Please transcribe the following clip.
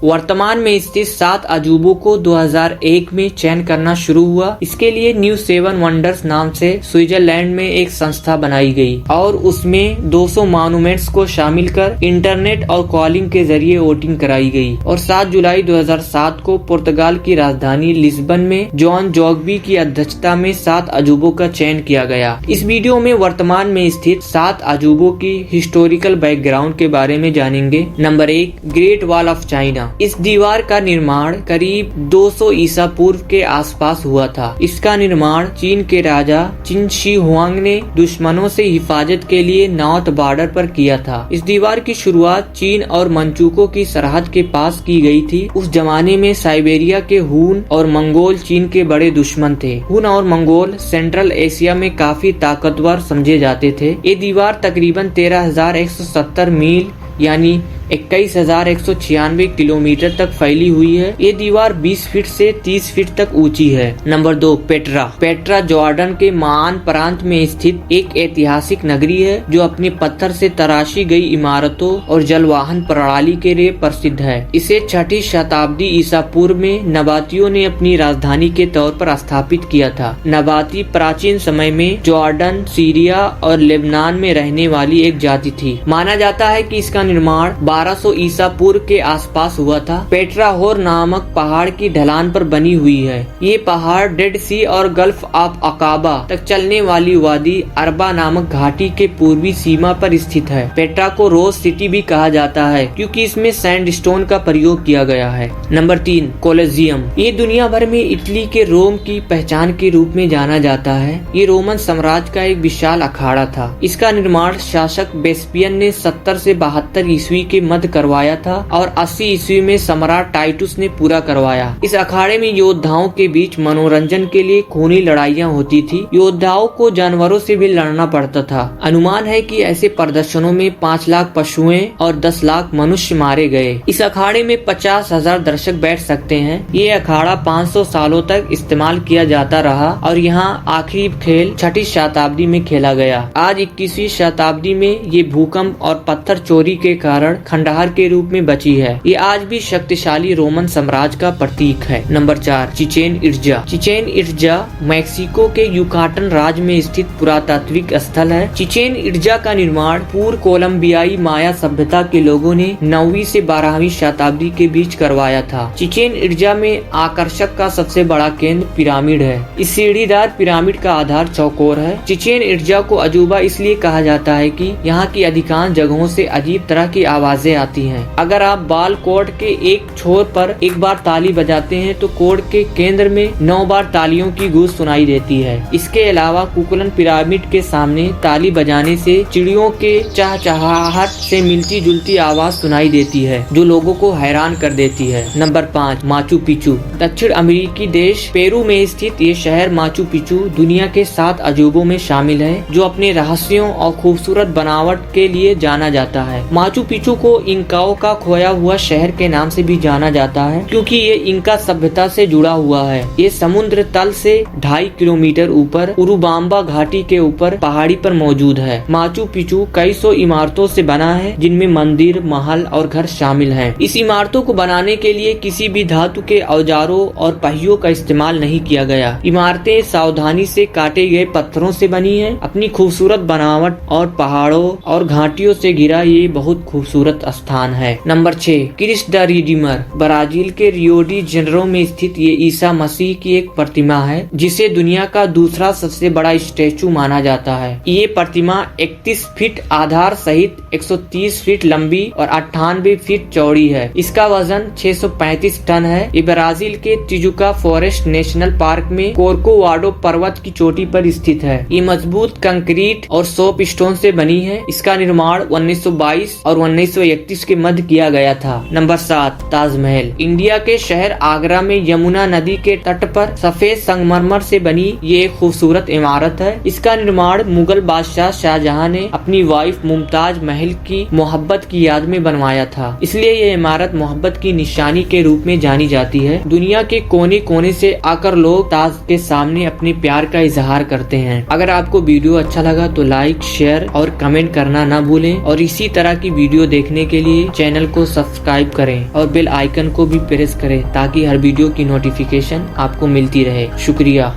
वर्तमान में स्थित 7 अजूबों को 2001 में चयन करना शुरू हुआ। इसके लिए न्यू 7 वंडर्स नाम से स्विट्जरलैंड में एक संस्था बनाई गई और उसमें 200 मॉन्यूमेंट्स को शामिल कर इंटरनेट और कॉलिंग के जरिए वोटिंग कराई गई और 7 जुलाई 2007 को पुर्तगाल की राजधानी लिस्बन में जॉन जोग्बी की अध्यक्षता में 7 अजूबों का चयन किया गया। इस वीडियो में वर्तमान में स्थित 7 अजूबों की हिस्टोरिकल बैकग्राउंड के बारे में जानेंगे। Number 1, great wall of China. इस दीवार का निर्माण करीब 200 ईसा पूर्व के आसपास हुआ था। इसका निर्माण चीन के राजा चिन शी हुआंग ने दुश्मनों से हिफाजत के लिए नॉर्थ बॉर्डर पर किया था। इस दीवार की शुरुआत चीन और मंचूको की सरहद के पास की गई थी। उस जमाने में साइबेरिया के हुन और मंगोल चीन के बड़े दुश्मन थे। हुन और मंगोल सेंट्रल एशिया में काफी ताकतवर समझे जाते थे। ये दीवार तकरीबन 13,170 मील यानी 21,196 किलोमीटर तक फैली हुई है। ये दीवार 20 फीट से 30 फीट तक ऊंची है। Number 2, Petra. पेट्रा जॉर्डन के मान प्रांत में स्थित एक ऐतिहासिक नगरी है जो अपने पत्थर से तराशी गई इमारतों और जलवाहन प्रणाली के लिए प्रसिद्ध है। इसे 6ठी शताब्दी ईसा पूर्व में नबातियों ने अपनी राजधानी के तौर पर स्थापित किया था। नबाती प्राचीन समय में जॉर्डन, सीरिया और लेबनान में रहने वाली एक जाति थी। माना जाता है कि इसका निर्माण 1200 ईसा पूर्व के आसपास हुआ था। पेट्रा होर नामक पहाड़ की ढलान पर बनी हुई है। ये पहाड़ डेड सी और गल्फ ऑफ अकाबा तक चलने वाली वादी अरबा नामक घाटी के पूर्वी सीमा पर स्थित है। पेट्रा को रोज सिटी भी कहा जाता है क्योंकि इसमें सैंडस्टोन का प्रयोग किया गया है। Number 3, Colosseum. ये दुनिया भर में इटली के रोम की पहचान के रूप में जाना जाता है। ये रोमन साम्राज्य का एक विशाल अखाड़ा था। इसका निर्माण शासक वेस्पियन ने 70 से 72 ईस्वी के मध्य करवाया था और 80 ईस्वी में सम्राट टाइटुस ने पूरा करवाया। इस अखाड़े में योद्धाओं के बीच मनोरंजन के लिए खूनी लड़ाइयाँ होती थी। योद्धाओं को जानवरों से भी लड़ना पड़ता था। अनुमान है कि ऐसे प्रदर्शनों में 5 लाख पशुएं और 10 लाख मनुष्य मारे गए। इस अखाड़े में 50,000 दर्शक बैठ सकते हैं। ये अखाड़ा 500 सालों तक इस्तेमाल किया जाता रहा और यहाँ आखिरी खेल 6ठी शताब्दी में खेला गया। आज 21वीं शताब्दी में ये भूकंप और पत्थर चोरी के कारण खंडहर के रूप में बची है। ये आज भी शक्तिशाली रोमन साम्राज्य का प्रतीक है। Number 4, Chichen Itza. Chichen Itza Mexico के युकाटन राज्य में स्थित पुरातात्विक स्थल है। चिचेन इट्जा का निर्माण पूर्व कोलंबियाई माया सभ्यता के लोगों ने 9वीं से 12वीं शताब्दी के बीच करवाया था। चिचेन इट्जा में आकर्षक का सबसे बड़ा केंद्र पिरामिड है। इस सीढ़ीदार पिरामिड का आधार चौकोर है। चिचेन इट्जा को अजूबा इसलिए कहा जाता है कि यहाँ की अधिकांश जगहों से अजीब तरह की आवाजें आती हैं। अगर आप बाल कोर्ट के एक छोर पर एक बार ताली बजाते हैं तो कोर्ट के केंद्र में 9 बार तालियों की गूंज सुनाई देती है। इसके अलावा कुकुलन पिरामिड के सामने ताली बजाने से चिड़ियों के चहचहाहट से मिलती जुलती आवाज सुनाई देती है जो लोगों को हैरान कर देती है। Number 5, Machu Picchu. दक्षिण अमेरिकी देश पेरू में स्थित ये शहर माचू पिचू दुनिया के 7 अजूबों में शामिल है जो अपने रहस्यों और खूबसूरत बनावट के लिए जाना जाता है। माचू पिचू को इंकाओं का खोया हुआ शहर के नाम से भी जाना जाता है क्योंकि ये इंका सभ्यता से जुड़ा हुआ है। ये समुद्र तल से 2.5 किलोमीटर ऊपर उरुबाम्बा घाटी के ऊपर पहाड़ी पर मौजूद है। माचू पिचू कई सौ इमारतों से बना है जिनमें मंदिर, महल और घर शामिल हैं। इस इमारतों को बनाने के लिए किसी भी धातु के औजारों और पहियों का इस्तेमाल नहीं किया गया। इमारतें सावधानी से काटे गए पत्थरों से बनी है। अपनी खूबसूरत बनावट और पहाड़ों और घाटियों से घिरा ये बहुत खूबसूरत स्थान है। Number 6, Christ the Redeemer. Brazil के रियो डी जेनेरो में स्थित ये ईसा मसीह की एक प्रतिमा है जिसे दुनिया का दूसरा सबसे बड़ा स्टैचू माना जाता है। ये प्रतिमा 31 फीट आधार सहित 130 फीट लंबी और 98 फीट चौड़ी है। इसका वजन 635 टन है। ये ब्राजील के तिजुका फॉरेस्ट नेशनल पार्क में कोर्कोवाडो पर्वत की चोटी पर स्थित है। ये मजबूत कंक्रीट और सोप स्टोन से बनी है। इसका निर्माण 1922 और 1931 के मध्य किया गया था। नंबर 7, ताजमहल। इंडिया के शहर आगरा में यमुना नदी के तट पर सफेद संगमरमर से बनी ये एक खूबसूरत इमारत है। इसका निर्माण मुगल बादशाह शाहजहां ने अपनी वाइफ मुमताज महल की मोहब्बत की याद में बनवाया था। इसलिए ये इमारत मोहब्बत की निशानी के रूप में जानी जाती है। दुनिया के कोने कोने से आकर लोग ताज के सामने अपने प्यार का इजहार करते हैं। अगर आपको वीडियो अच्छा लगा तो लाइक, शेयर और कमेंट करना न भूलें और इसी तरह की वीडियो देखने देखने के लिए चैनल को सब्सक्राइब करें और बेल आइकन को भी प्रेस करें ताकि हर वीडियो की नोटिफिकेशन आपको मिलती रहे। शुक्रिया।